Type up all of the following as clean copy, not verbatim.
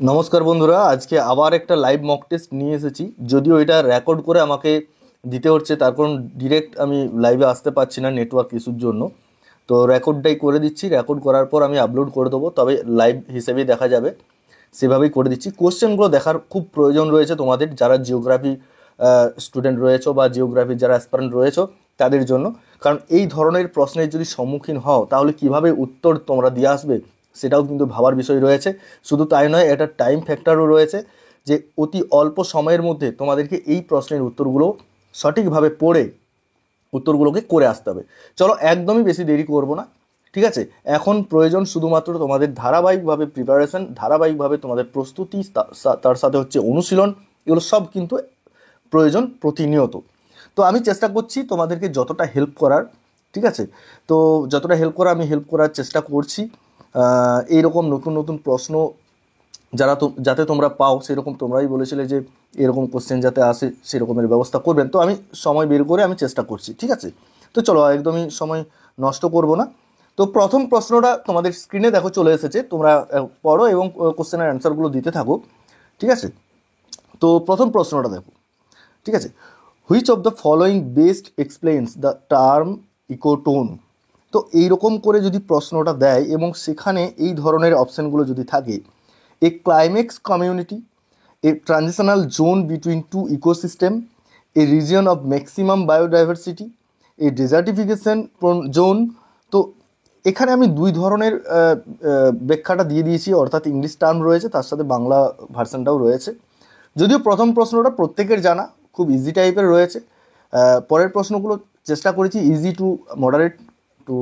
নমস্কার বন্ধুরা, আজকে আবার একটা লাইভ মক টেস্ট নিয়ে এসেছি। যদিও এটা রেকর্ড করে আমাকে দিতে হচ্ছে, তার কারণ ডিরেক্ট আমি লাইভে আসতে পারছি না নেটওয়ার্ক ইস্যুর জন্য। তো রেকর্ডটাই করে দিচ্ছি, রেকর্ড করার পর আমি আপলোড করে দেবো, তবে লাইভ হিসেবেই দেখা যাবে, সেভাবেই করে দিচ্ছি। কোশ্চেনগুলো দেখার খুব প্রয়োজন রয়েছে তোমাদের, যারা জিওগ্রাফি স্টুডেন্ট রয়েছো বা জিওগ্রাফির যারা অ্যাসপারেন্ট রয়েছো তাদের জন্য। কারণ এই ধরনের প্রশ্নের যদি সম্মুখীন হও তাহলে কিভাবে উত্তর তোমরা দিয়ে আসবে সেটাও কিন্তু ভাবার বিষয় রয়েছে। শুধু তাই নয়, একটা টাইম ফ্যাক্টরও রয়েছে, যে অতি অল্প সময়ের মধ্যে তোমাদেরকে এই প্রশ্নের উত্তরগুলো সঠিকভাবে পড়ে উত্তরগুলোকে করে আসতে হবে। চলো, একদমই বেশি দেরি করব না, ঠিক আছে? এখন প্রয়োজন শুধুমাত্র তোমাদের ধারাবাহিকভাবে প্রিপারেশন, ধারাবাহিকভাবে তোমাদের প্রস্তুতি, তার সাথে হচ্ছে অনুশীলন। এগুলো সব কিন্তু প্রয়োজন প্রতিনিয়ত। তো আমি চেষ্টা করছি তোমাদেরকে যতটা হেল্প করার, ঠিক আছে? তো যতটা হেল্প করা আমি হেল্প করার চেষ্টা করছি। এইরকম নতুন নতুন প্রশ্ন যাতে তোমরা পাও, সেরকম তোমরাই বলেছিলে যে এরকম কোশ্চেন যাতে আসে সেরকমের ব্যবস্থা করবেন। তো আমি সময় বের করে আমি চেষ্টা করছি, ঠিক আছে? তো চলো, একদমই সময় নষ্ট করব না। তো প্রথম প্রশ্নটা তোমাদের স্ক্রিনে দেখো চলে এসেছে, তোমরা পড়ো এবং কোশ্চেনের অ্যান্সারগুলো দিতে থাকো, ঠিক আছে? তো প্রথম প্রশ্নটা দেখো, ঠিক আছে? Which of the following best explains the term ecotone. তো এইরকম করে যদি প্রশ্নটা দেয় এবং সেখানে এই ধরনের অপশানগুলো যদি থাকে: a climax community, a transitional zone between two ecosystem, a region of maximum biodiversity, a desertification zone. তো এখানে আমি দুই ধরনের ব্যাখ্যাটা দিয়ে দিয়েছি, অর্থাৎ ইংলিশ টার্ম রয়েছে, তার সাথে বাংলা ভার্সনটাও রয়েছে। যদিও প্রথম প্রশ্নটা প্রত্যেকের জানা, খুব ইজি টাইপের রয়েছে। পরের প্রশ্নগুলো চেষ্টা করেছি easy to moderate two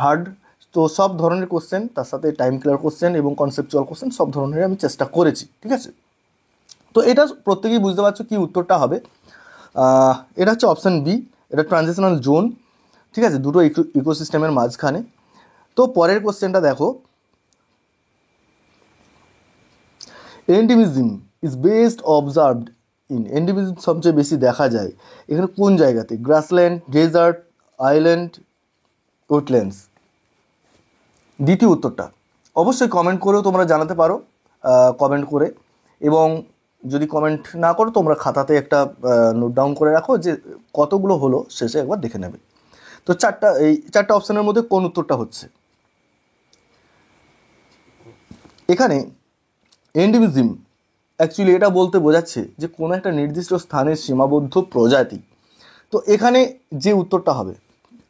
hard. তো সব ধরনের কোশ্চেন, তার সাথে টাইম ক্লিয়ার কোশ্চেন এবং কনসেপচুয়াল কোশ্চেন, সব ধরনের আমি চেষ্টা করেছি, ঠিক আছে? তো এটা প্রত্যেকেই বুঝতে পারছো কি উত্তরটা হবে। এটা হচ্ছে অপশান বি, এটা ট্রানজিশনাল জোন, ঠিক আছে, দুটো ইকোসিস্টেমের মাঝখানে। তো পরের কোশ্চেনটা দেখো, endemism is best observed in, endemism সবচেয়ে বেশি দেখা যায় এখানে কোন জায়গাতে? Grassland, desert, island, woodlands. দ্বিতীয় উত্তরটা অবশ্যই কমেন্ট করেও তোমরা জানাতে পারো, কমেন্ট করে। এবং যদি কমেন্ট না করো, তোমরা খাতাতে একটা নোট ডাউন করে রাখো যে কতগুলো হলো, শেষে একবার দেখে নেবে। তো এই চারটা অপশানের মধ্যে কোন উত্তরটা হচ্ছে? এখানে এন্ডিমিজম অ্যাকচুয়ালি এটা বলতে বোঝাচ্ছে যে কোনো একটা নির্দিষ্ট স্থানের সীমাবদ্ধ প্রজাতি। তো এখানে যে উত্তরটা হবে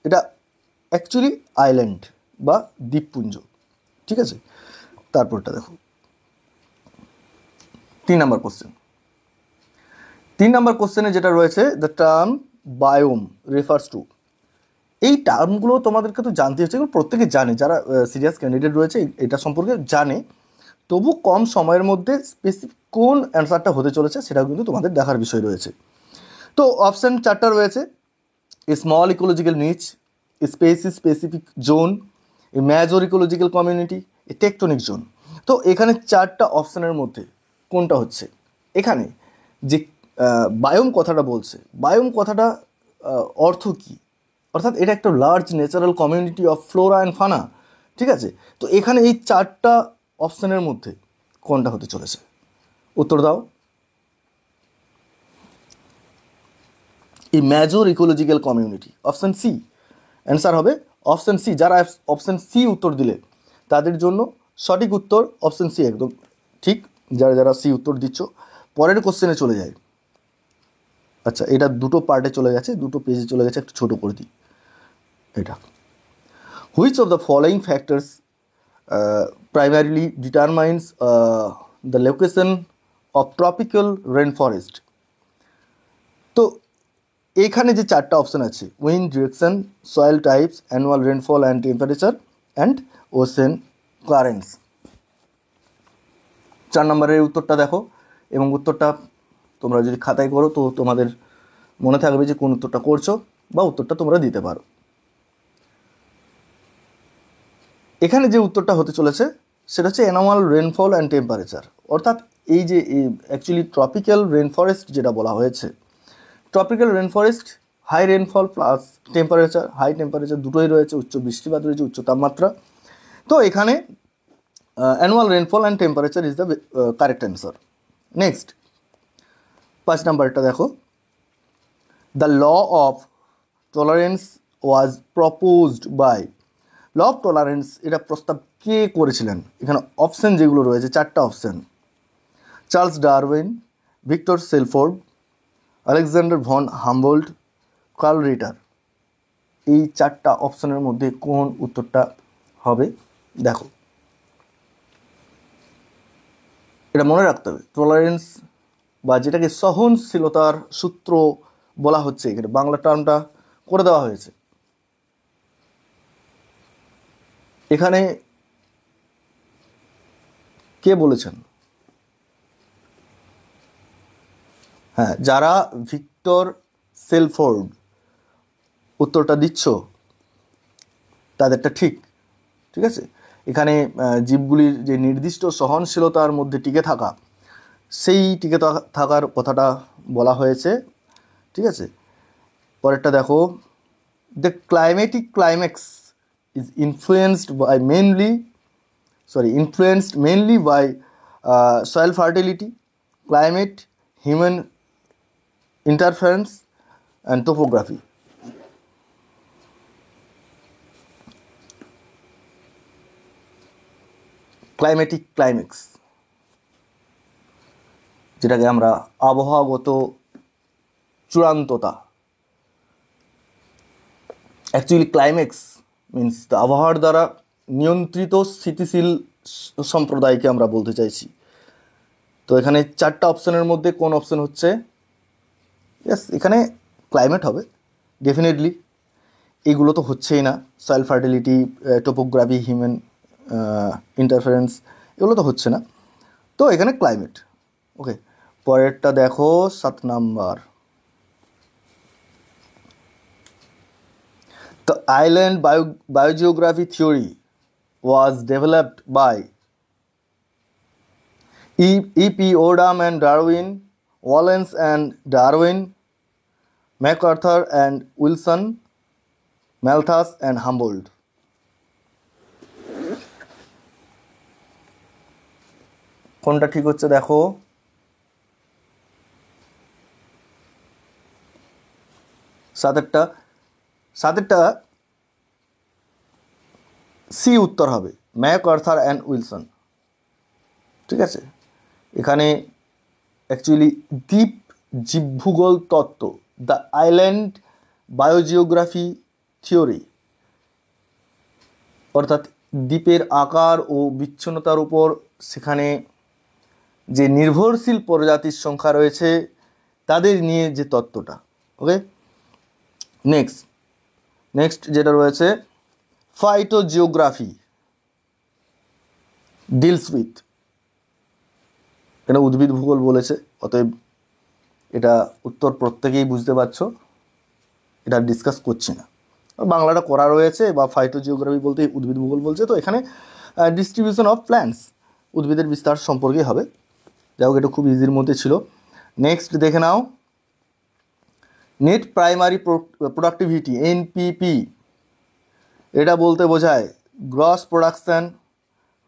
এটা অ্যাকচুয়ালি আইল্যান্ড বা দ্বীপপুঞ্জ, ঠিক আছে? তারপরটা দেখো, 3 নম্বর কোশ্চেন। 3 নম্বর কোশ্চেনে যেটা রয়েছে, the term biome refers to. এই টার্মগুলো তোমাদেরকে তো জানতে হচ্ছে, এগুলো প্রত্যেকে জানে, যারা সিরিয়াস ক্যান্ডিডেট রয়েছে এটা সম্পর্কে জানে। তবু কম সময়ের মধ্যে স্পেসিফিক কোন অ্যান্সারটা হতে চলেছে সেটাও কিন্তু তোমাদের দেখার বিষয় রয়েছে। তো অপশান 4টা রয়েছে: এ স্মল ইকোলজিক্যাল নিচ, a specific zone, a major ecological community, A tectonic zone. তো এখানে 4টা অপশানের মধ্যে কোনটা হচ্ছে? এখানে যে বায়োম কথাটা বলছে, বায়োম কথাটা অর্থ কী? অর্থাৎ এটা একটা large natural community of Flora and ফানা, ঠিক আছে? তো এখানে এই 4টা অপশানের মধ্যে কোনটা হতে চলেছে? উত্তর দাও। এই major ecological community, option C answer হবে। অপশান সি, যারা অপশান সি উত্তর দিলে তাদের জন্য সঠিক উত্তর অপশান সি, একদম ঠিক, যারা যারা সি উত্তর দিচ্ছ। পরের কোশ্চেনে চলে যায়। আচ্ছা, এটা দুটো পার্টে চলে গেছে, দুটো পেজে চলে গেছে, একটু ছোটো করে দিই এটা। Which of the following factors primarily determines the location of tropical rainforest। তো এখানে যে 4টা অপশান আছে: wind direction, soil types, annual rainfall and temperature, and ocean currents. 4 নম্বরের উত্তরটা দেখো, এবং উত্তরটা তোমরা যদি খাতায় করো তো তোমাদের মনে থাকবে যে কোন উত্তরটা করছো, বা উত্তরটা তোমরা দিতে পারো। এখানে যে উত্তরটা হতে চলেছে সেটা হচ্ছে অ্যানুয়াল রেনফল অ্যান্ড টেম্পারেচার। অর্থাৎ এই যে অ্যাকচুয়ালি ট্রপিক্যাল রেনফরেস্ট যেটা বলা হয়েছে, tropical rainforest high rainfall plus high temperature দুটোই রয়েছে, উচ্চ বৃষ্টিপাত রয়েছে, উচ্চ তাপমাত্রা। তো এখানে annual rainfall and temperature is the correct answer. Next 5 নাম্বারটা দেখো, the law of tolerance was proposed by. Law of tolerance এটা প্রস্তাব কে করেছিলেন? এখানে অপশান যেগুলো রয়েছে 4টা option, Charles Darwin, Victor Shelford, Alexander von Humboldt, Carl Ritter. এই 4টা অপশানের মধ্যে কোন উত্তরটা হবে? দেখো, এটা মনে রাখতে হবে, টলারেন্স বা যেটাকে সহনশীলতার সূত্র বলা হচ্ছে, এখানে বাংলা টার্মটা করে দেওয়া হয়েছে। এখানে কে বলেছেন? হ্যাঁ, যারা ভিক্টর সেলফোর্ড উত্তরটা দিচ্ছ তাদেরটা ঠিক, ঠিক আছে। এখানে জীবগুলির যে নির্দিষ্ট সহনশীলতার মধ্যে টিকে থাকা, সেই টিকে থাকার কথাটা বলা হয়েছে, ঠিক আছে। পরেরটা দেখো, the climatic climax is influenced mainly by soil fertility, climate, human interference and topography. Climatic climax, যেটাকে আমরা আবহাওয়াগত চূড়ান্ততা, অ্যাকচুয়ালি ক্লাইম্যাক্স মিন্স আবহাওয়ার দ্বারা নিয়ন্ত্রিত স্থিতিশীল সম্প্রদায়কে আমরা বলতে চাইছি। তো এখানে 4টা অপশানের মধ্যে কোন অপশান হচ্ছে? ইয়েস, এখানে ক্লাইমেট হবে ডেফিনেটলি। এইগুলো তো হচ্ছেই না, soil fertility, topography, human interference, এগুলো তো হচ্ছে না, তো এখানে ক্লাইমেট। ওকে, পরেরটা দেখো 7 number, The island biogeography theory was developed by E.P. Odum and Darwin, Wallace and Darwin, MacArthur and Wilson, Malthus and Humboldt. কোনটা ঠিক হচ্ছে দেখো? সাতেরটা সি উত্তর হবে, ম্যাকআর্থার অ্যান্ড উইলসন, ঠিক আছে। এখানে অ্যাকচুয়ালি দ্বীপ জীবভূগোল তত্ত্ব, দ্য আইল্যান্ড বায়োজিওগ্রাফি থিওরি, অর্থাৎ দ্বীপের আকার ও বিচ্ছিন্নতার উপর সেখানে যে নির্ভরশীল প্রজাতির সংখ্যা রয়েছে তাদের নিয়ে যে তত্ত্বটা। ওকে, নেক্সট যেটা রয়েছে, ফাইটোজিওগ্রাফি ডিলস উইথ, এটা উদ্ভিদ ভূগোল বলেছে, অতএব এটা উত্তর প্রত্যেকেই বুঝতে পারছো, এটা ডিসকাস করছি না। বাংলাটা করা রয়েছে, বা ফাইটোজিওগ্রাফি বলতে উদ্ভিদ ভূগোল বলছে, তো এখানে ডিস্ট্রিবিউশন অফ প্ল্যান্টস, উদ্ভিদের বিস্তার সম্পর্কে হবে। যাই হোক, এটা খুব ইজির মধ্যে ছিল। নেক্সট দেখে নাও, নেট প্রাইমারি প্রোডাক্টিভিটি এনপিপি, এটা বলতে বোঝায় gross production,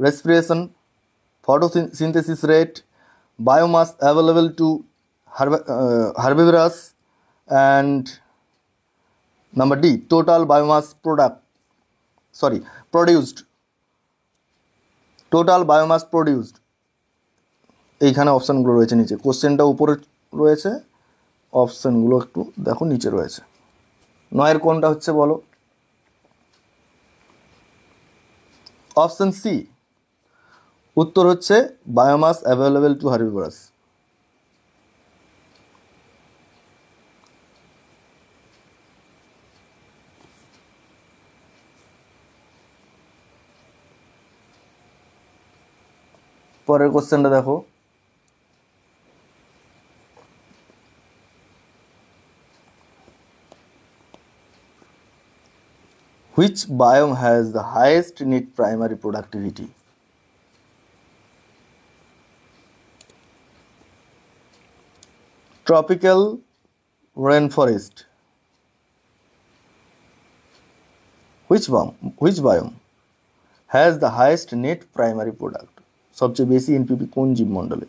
respiration, photosynthesis rate, biomass available to herbivorous, and number the total biomass produced. এইখানে অপশানগুলো রয়েছে নিচে, কোশ্চেনটা উপরে রয়েছে, অপশানগুলো একটু দেখো নিচে রয়েছে। 9 কোনটা হচ্ছে বলো? অপশান সি উত্তর হচ্ছে বায়োমাস অ্যাভেলেবল টু হার্বিভরাস। পরের কোশ্চেনটা দেখো, which biome has the highest net primary productivity? Tropical rainforest. Which biome has the highest net primary product, সবচেয়ে বেশি এনপিপি কোন জীবমণ্ডলে?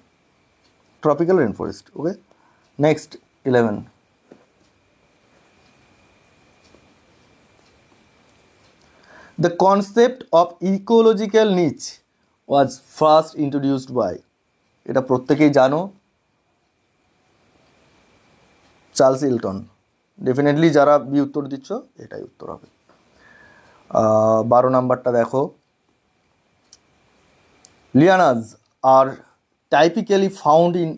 Tropical rain forest. Okay, next 11, the concept of ecological niche was first introduced by, এটা প্রত্যেকেই জানো, Charles Elton. Definitely যারা B উত্তর দিচ্ছ এটাই উত্তর হবে। 12 নাম্বারটা দেখো, লিয়ানাজ আর typically found in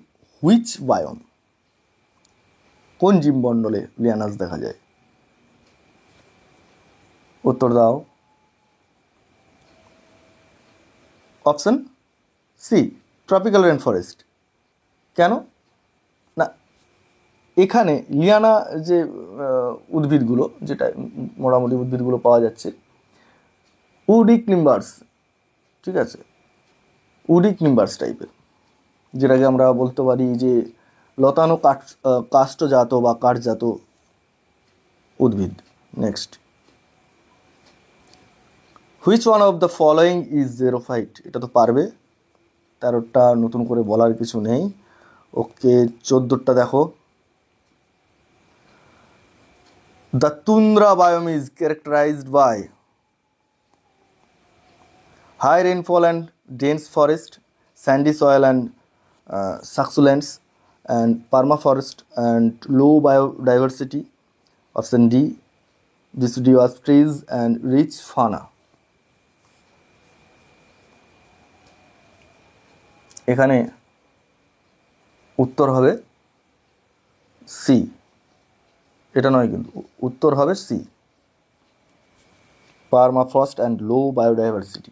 which biome, কোন জীবমণ্ডলে লিয়ানাজ দেখা যায়? উত্তর দাও। Option C, tropical rain forest. কেন না, এখানে লিয়ানা যে উদ্ভিদগুলো, যেটা মোটামুটি উদ্ভিদগুলো পাওয়া যাচ্ছে, উডিক নিম্বার্স, ঠিক আছে, উডিক নিম্বার্স টাইপের, যেটাকে আমরা বলতে পারি যে লতানো কাষ্ঠজাত বা কাঠজাত উদ্ভিদ। Next, which one of the following is xerophyte, এটা তো পারবে, 13টা নতুন করে বলার কিছু নেই। ওকে, 14টা দেখো, the tundra biome is characterised by high rainfall and dense forest, sandy soil and succulents, and permafrost and low biodiversity. Option D, deciduous trees and rich fauna. এখানে উত্তর হবে সি, এটা নয় কিন্তু, উত্তর হবে C, permafrost and low biodiversity.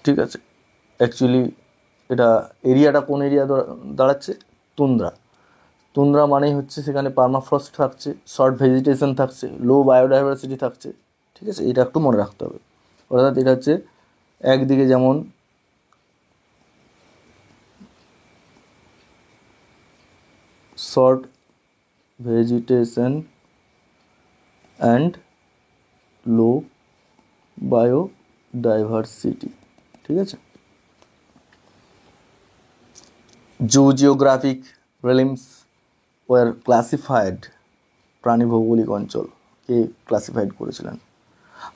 ঠিক আছে, অ্যাকচুয়ালি এটা এরিয়াটা কোন এরিয়া দাঁড়াচ্ছে? তুন্দ্রা। তুন্দ্রা মানেই হচ্ছে সেখানে পারমাফ্রস্ট থাকছে, শর্ট ভেজিটেশন থাকছে, লো বায়োডাইভার্সিটি থাকছে। ঠিক আছে, এটা একটু মনে রাখতে হবে। অর্থাৎ এটা হচ্ছে একদিকে যেমন short vegetation and low biodiversity, ঠিক আছে। জিওগ্রাফিক রেলিমস ওয়ার ক্লাসিফাইড, প্রাণী ভৌগোলিক অঞ্চল কে ক্লাসিফাইড করেছিলেন?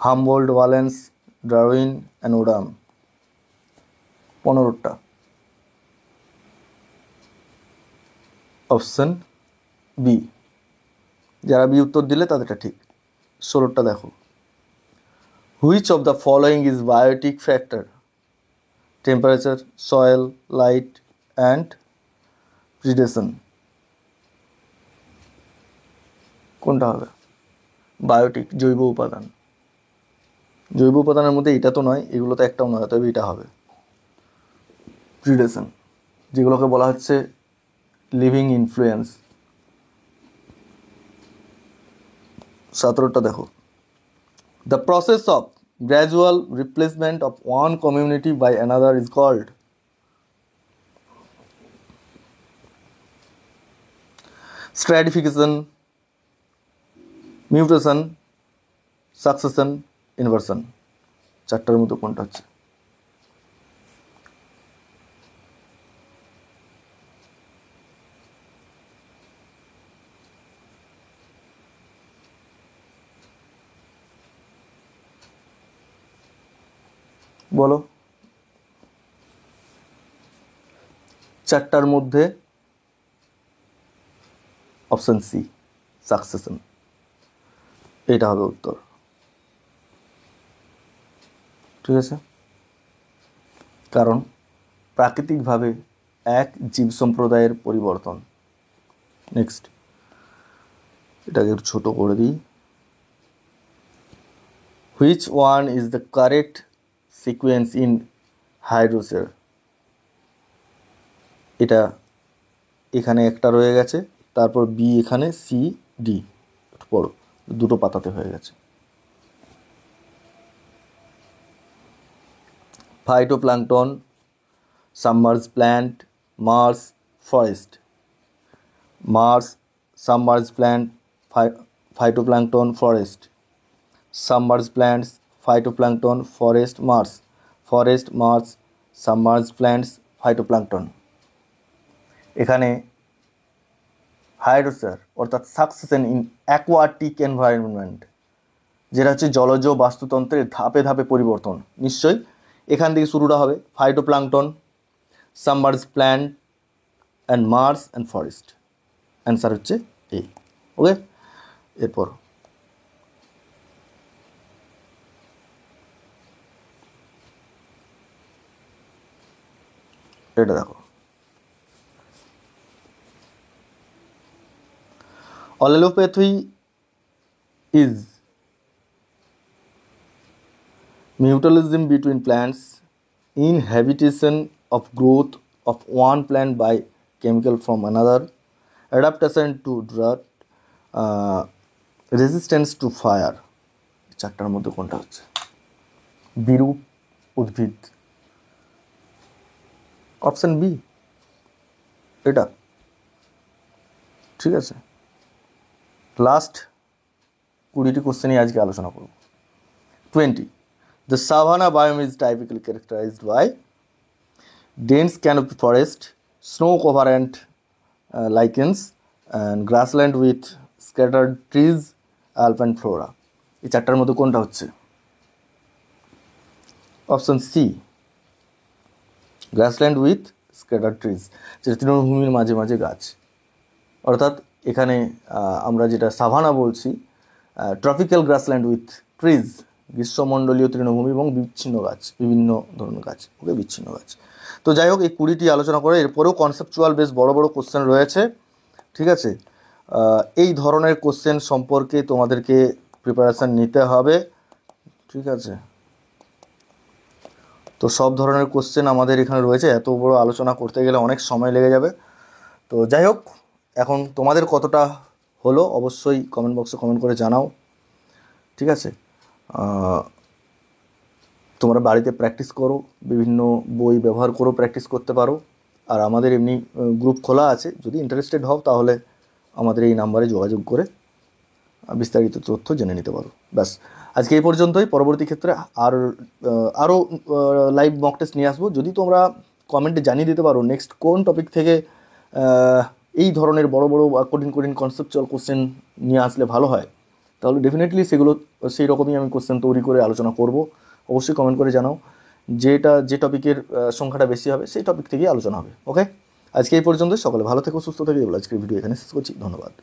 Humboldt, Wallace, Darwin and Odum. 15টা। অপশন বি, যারা বি উত্তর দিলে তাদেরটা ঠিক। 16টা দেখো, which of the following is biotic factor? Temperature, soil, light and predation. কোনটা হবে? বায়োটিক, জৈব উপাদান। জৈব উপাদানের মধ্যে এটা তো নয়, এগুলো তো একটাও নয়, তবে এটা হবে প্রিডেশন, যেগুলোকে বলা হচ্ছে লিভিং ইনফ্লুয়েন্স। 17টা দেখো, the process of gradual replacement of one community by another is called? Stratification, mutation, succession, inversion. 4টার মতো কোনটা হচ্ছে? বলো, 4টার মধ্যে অপশন সি, সাকসেশন, এটা হবে উত্তর। ঠিক আছে, কারণ প্রাকৃতিকভাবে এক জীব সম্প্রদায়ের পরিবর্তন। নেক্সট, এটাকে একটু ছোটো করে দিই। Which one is the correct sequence in hydrosere? এটা এখানে একটা রয়ে গেছে, তারপর বি, এখানে সি, ডি। একটু পড়ো, দুটো পাতাতে হয়ে গেছে। Phytoplankton, submerge plant, marsh, forest. Marsh, submerge plant, phytoplankton, forest. Submerge plants, phytoplankton, forest, Mars, submerged plants, phytoplankton। এখানে হাইড্রোস্ফিয়ার অর্থাৎ সাকসেশন ইন অ্যাকোয়াটিক এনভায়রনমেন্ট, যেটা হচ্ছে জলজ বাস্তুতন্ত্রের ধাপে ধাপে পরিবর্তন। নিশ্চয়ই এখান থেকে শুরুটা হবে, phytoplankton, submerge plant and marsh and forest. Answer হচ্ছে এ। ওকে, এরপর এটা দেখো, allelopathy is mutualism between plants, inhibition of growth of one plant by chemical from another, adaptation to drought, resistance to fire। চারটার মধ্যে কোনটা হচ্ছে? বিরূপ উদ্ভিদ, অপশন বি এটা। ঠিক আছে, লাস্ট 20টি কোশ্চেনই আজকে আলোচনা করব। 20, the savanna biome is typically characterized by dense canopy forest, snow covered lichens, and grassland with scattered trees, alpine flora। এই চারটার মধ্যে কোনটা হচ্ছে? Option C, grassland with scattered trees, যেটা তৃণভূমির মাঝে মাঝে গাছ। অর্থাৎ এখানে আমরা যেটা সাভানা বলছি, ট্রপিক্যাল গ্রাসল্যান্ড উইথ ট্রিজ, গ্রীষ্মমণ্ডলীয় তৃণভূমি এবং বিচ্ছিন্ন গাছ, বিভিন্ন ধরনের গাছ, ওকে, বিচ্ছিন্ন গাছ। তো যাই হোক, এই 20টি আলোচনা করে এরপরেও কনসেপচুয়াল বেশ বড় বড় কোশ্চেন রয়েছে। ঠিক আছে, এই ধরনের কোশ্চেন সম্পর্কে তোমাদেরকে প্রিপারেশান নিতে হবে। ঠিক আছে, তো সব ধরনের কোশ্চেন আমাদের এখানে রয়েছে, এত বড় আলোচনা করতে গেলে অনেক সময় লেগে যাবে। তো যাই হোক, এখন তোমাদের কতটা হলো অবশ্যই কমেন্ট বক্সে কমেন্ট করে জানাও। ঠিক আছে, তোমরা বাড়িতে প্র্যাকটিস করো, বিভিন্ন বই ব্যবহার করো, প্র্যাকটিস করতে পারো। আর আমাদের এমনি গ্রুপ খোলা আছে, যদি ইন্টারেস্টেড হও তাহলে আমাদের এই নাম্বারে যোগাযোগ করে বিস্তারিত তথ্য জেনে নিতে পারো। ব্যাস, আজকে এই পর্যন্তই। পরবর্তী ক্ষেত্রে আরও লাইভ মক টেস্ট নিয়ে আসবো। যদি তোমরা কমেন্টে জানিয়ে দিতে পারো নেক্সট কোন টপিক থেকে এই ধরনের বড় বড় কঠিন কঠিন কনসেপচুয়াল কোশ্চেন নিয়ে আসলে ভালো হয়, তাহলে ডেফিনেটলি সেই রকমই আমি কোশ্চেন তৈরি করে আলোচনা করব। অবশ্যই কমেন্ট করে জানাও, যে টপিকের সংখ্যাটা বেশি হবে সেই টপিক থেকেই আলোচনা হবে। ওকে, আজকে এই পর্যন্ত। সকলে ভালো থেকো, সুস্থ থেকো। আজকের ভিডিও এখানে শেষ করছি। ধন্যবাদ।